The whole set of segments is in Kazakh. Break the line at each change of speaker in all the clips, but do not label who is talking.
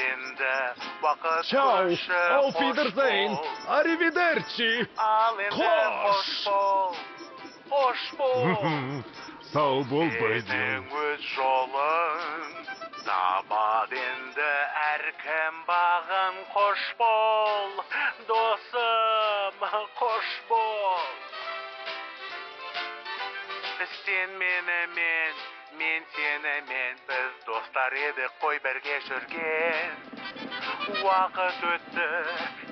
Енді вақыт
Чау,
көші
auf Wiedersehen, arrivederci.
Ал енді қош бол, қош бол.
Сау бол, Базил.
Сенің өз жолың табад енді әркім бағын. Қош бол, досым, қош бол. Сен менімен, мен сенімен, біз достар едік қой бірге жүрген. Уақыт өтті,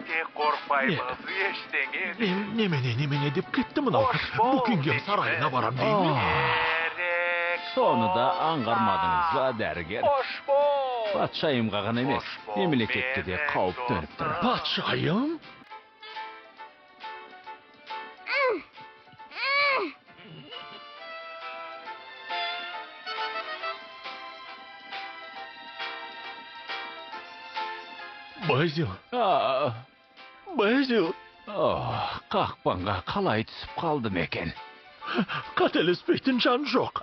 тек қорқпаймыз ештеңеден.
Немене деп кетті мынау. Букингем сарайына барам деймін.
Соны да аңғармадыңыз ба, дәрігер?
Қош бол.
Патшайымға ғана емес, мемлекетке де қауіп төніп тұр.
Патшайым? Базил. Базил.
Қақпанға қалай түсіп қалдым екен?
Қателеспейтін жан жоқ.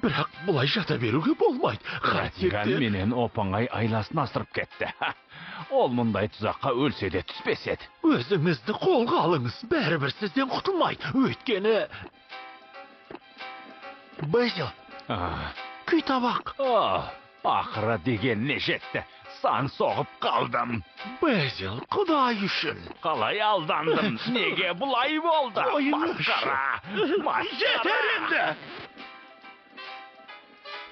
Бірақ бұлай жата беруге болмайды.
Ратиган менен оп-оңай айласын асырып кетті. Ол мұндай тұзаққа өлсе де түспес еді.
Өзіңізді қолға алыңыз. Бәрібір сізден құтылмайды. Өйткені... Базил. Күй табақ.
Ақыры дегеніне жетті. Сан соғып қалдым.
Базил, құдай үшін.
Қалай алдандым? Неге бұлай болды? Масқара!
Жетер енді!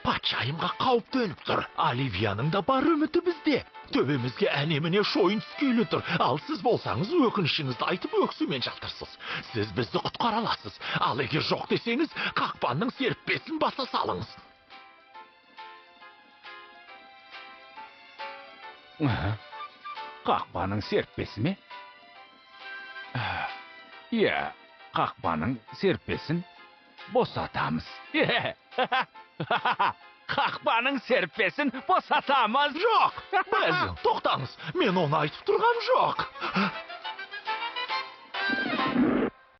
Патшайымға қауіп төніп тұр. Оливияның да бар үміті бізде. Төбемізге әне-міне шойын түскейлі тұр. Ал сіз болсаңыз өкінішіңізді айтып өксумен жалтырсыз. Сіз бізді құтқара аласыз. Ал егер жоқ десеңіз, қақпанның серіппесін баса салыңыз.
Қақпаның серіппесі ме? Иә, қақпаның серіппесін босатамыз. Қақпаның серіппесін босатамыз.
Жоқ, Базил, тоқтаңыз. Мен оны айтып тұрғам жоқ.